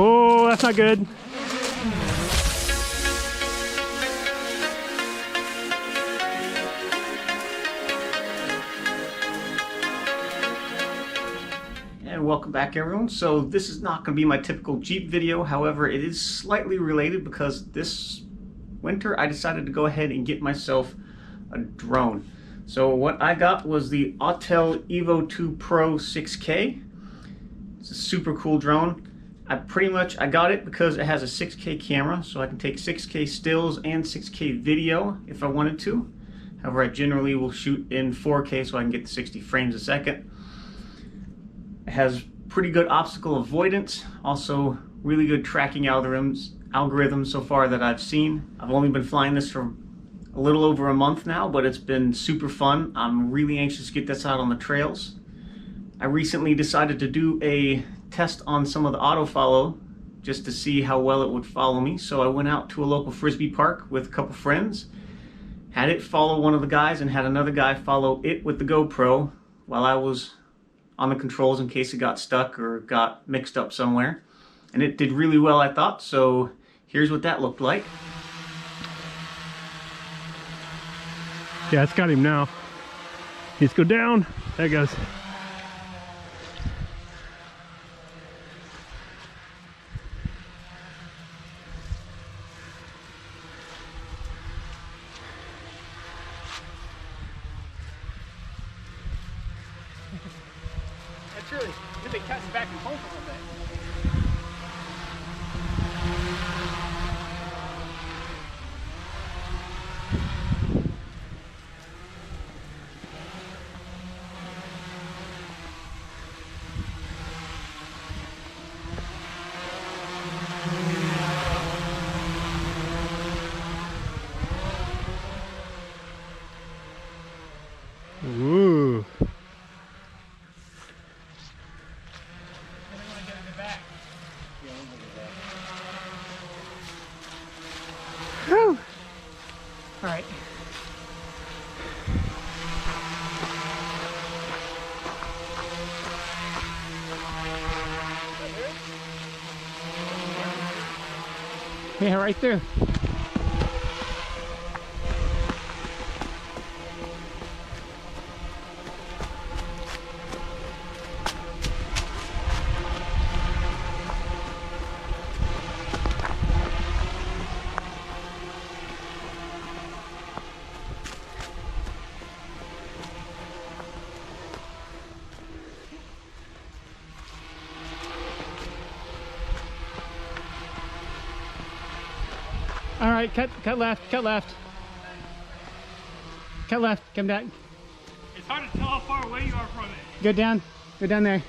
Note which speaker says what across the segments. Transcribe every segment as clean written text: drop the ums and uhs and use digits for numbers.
Speaker 1: Oh, that's not good.
Speaker 2: And welcome back, everyone. So this is not going to be my typical Jeep video. However, it is slightly related because this winter I decided to go ahead and get myself a drone. So what I got was the Autel Evo 2 Pro 6K. It's a super cool drone. I got it because it has a 6K camera, so I can take 6K stills and 6K video if I wanted to. However, I generally will shoot in 4K so I can get the 60 frames a second. It has pretty good obstacle avoidance, also really good tracking algorithms so far that I've seen. I've only been flying this for a little over a month now, but it's been super fun. I'm really anxious to get this out on the trails. I recently decided to do a test on some of the auto follow just to see how well it would follow me. So I went out to a local frisbee park with a couple friends, had it follow one of the guys and had another guy follow it with the GoPro while I was on the controls in case it got stuck or got mixed up somewhere. And it did really well, I thought. So here's what that looked like.
Speaker 1: Yeah, it's got him now. Let's go down. There it goes. That's really, you've been cutting back and forth a little bit. Ooh. Whew. All right. Yeah, right through. All right, cut left, cut left. Cut left, come back.
Speaker 3: It's hard to tell how far away you are from it.
Speaker 1: Go down there.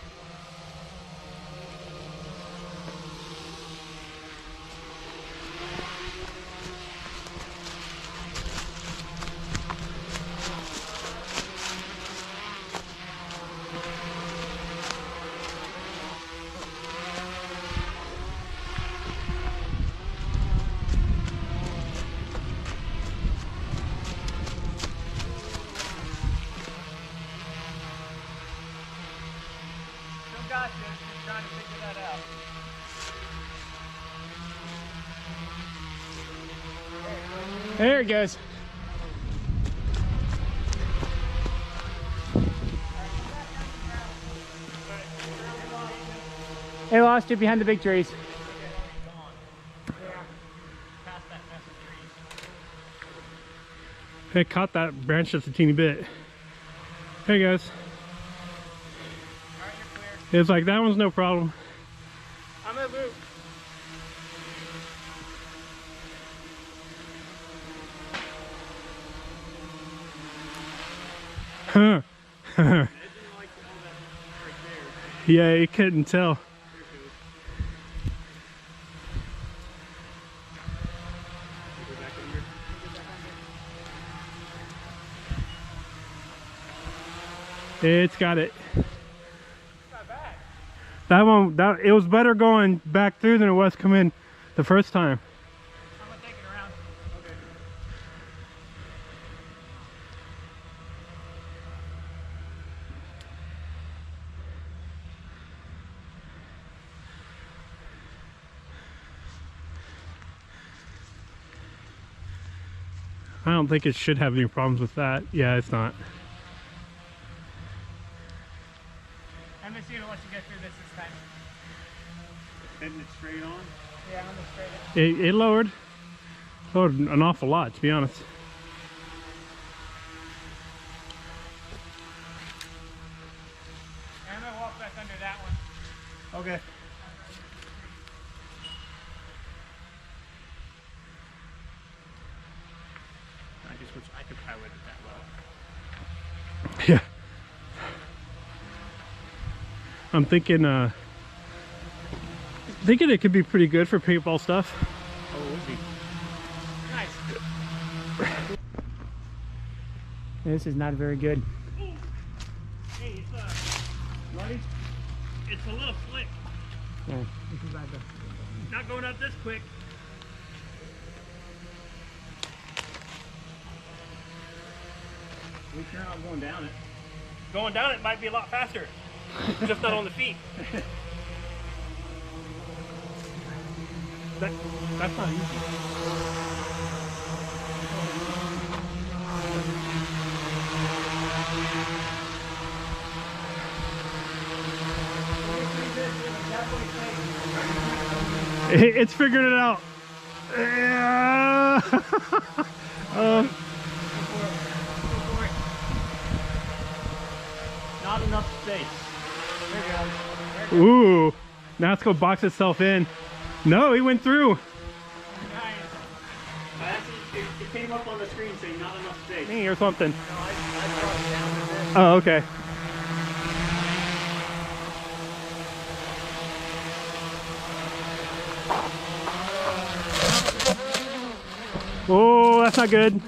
Speaker 3: Gotcha, just trying to figure that out.
Speaker 1: There it goes. They lost you behind the big trees. It caught that branch just a teeny bit. There he goes. It's like, that one's no problem.
Speaker 3: I'm gonna move.
Speaker 1: Huh. Yeah, you couldn't tell. It's got it. That one, it was better going back through than it was coming the first time.
Speaker 3: I'm gonna take it around. Okay.
Speaker 1: I don't think it should have any problems with that. Yeah, it's not.
Speaker 3: I'm just gonna let you get through this time.
Speaker 2: Heading it straight on.
Speaker 3: Yeah, I'm gonna straight
Speaker 1: It lowered an awful lot, to be honest.
Speaker 3: And I'm gonna walk back under that one.
Speaker 2: Okay. I just wish I could pilot it that well.
Speaker 1: Yeah. I'm thinking it could be pretty good for paintball stuff.
Speaker 2: Oh, it would be.
Speaker 3: Nice. This is not very good.
Speaker 1: Hey, it's a little slick.
Speaker 3: Yeah, this is bad though.
Speaker 1: Not going out this quick.
Speaker 2: We sure not going down it.
Speaker 1: Going down it might be a lot faster. Just not on the feet. That's not easy. It's figuring it out. Yeah.
Speaker 2: Not enough space.
Speaker 3: There you go.
Speaker 1: Ooh. Now it's gonna box itself in. No, he went through.
Speaker 3: Nice.
Speaker 2: It came up on the screen saying not enough space.
Speaker 1: Me or something.
Speaker 3: No, I brought it down to this.
Speaker 1: Oh, okay. Oh, that's not good.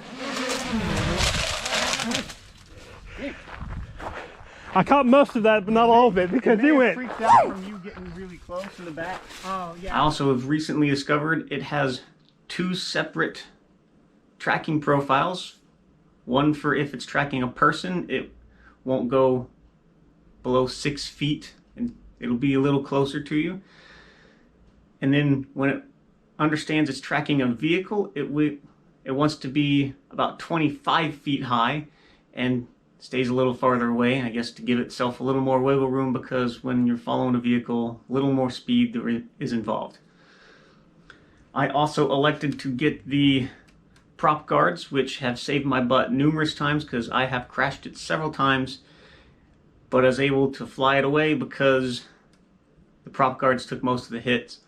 Speaker 1: I caught most of that, but not all of it, because he went.
Speaker 2: Freaked out from you getting really close in the back.
Speaker 3: Oh, yeah.
Speaker 2: I also have recently discovered it has two separate tracking profiles. One for if it's tracking a person, it won't go below 6 feet and it'll be a little closer to you. And then when it understands it's tracking a vehicle, it wants to be about 25 feet high and stays a little farther away, I guess, to give itself a little more wiggle room, because when you're following a vehicle, a little more speed is involved. I also elected to get the prop guards, which have saved my butt numerous times because I have crashed it several times, but I was able to fly it away because the prop guards took most of the hits.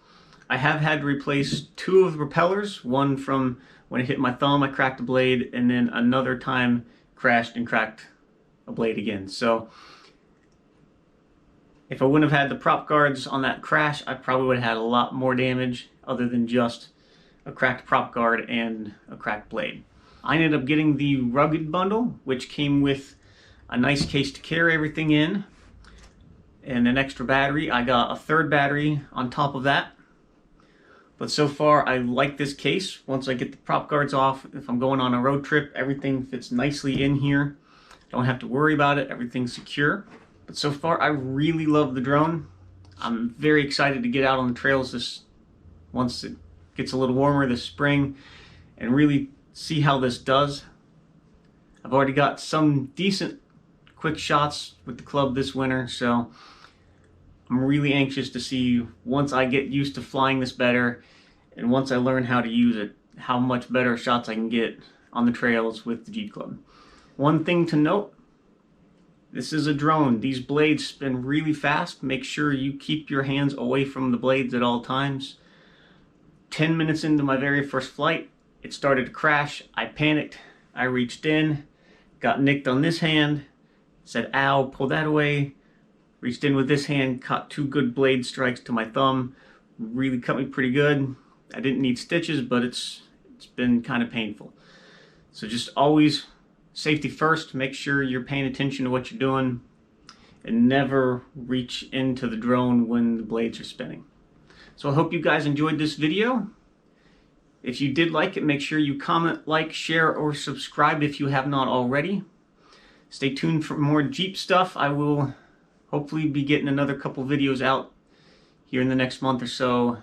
Speaker 2: I have had to replace 2 of the propellers, one from when it hit my thumb, I cracked a blade, and then another time crashed and cracked a blade again. So if I wouldn't have had the prop guards on that crash, I probably would have had a lot more damage other than just a cracked prop guard and a cracked blade. I ended up getting the rugged bundle, which came with a nice case to carry everything in and an extra battery. I got a 3rd battery on top of that. But so far, I like this case. Once I get the prop guards off, if I'm going on a road trip, everything fits nicely in here. Don't have to worry about it. Everything's secure. But so far, I really love the drone. I'm very excited to get out on the trails once it gets a little warmer this spring and really see how this does. I've already got some decent quick shots with the club this winter, so I'm really anxious to see, once I get used to flying this better and once I learn how to use it, how much better shots I can get on the trails with the Jeep Club. One thing to note, this is a drone. These blades spin really fast. Make sure you keep your hands away from the blades at all times. 10 minutes into my very first flight, it started to crash. I panicked. I reached in, got nicked on this hand, said ow, pulled that away, reached in with this hand, caught 2 good blade strikes to my thumb. Really cut me pretty good. I didn't need stitches, but it's been kind of painful. So just always safety first. Make sure you're paying attention to what you're doing and never reach into the drone when the blades are spinning. So I hope you guys enjoyed this video. If you did like it, make sure you comment, like, share, or subscribe if you have not already. Stay tuned for more Jeep stuff. I will hopefully be getting another couple videos out here in the next month or so.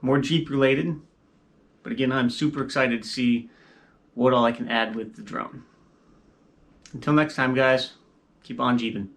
Speaker 2: More Jeep related. But again, I'm super excited to see what all I can add with the drone. Until next time, guys, keep on jeeping.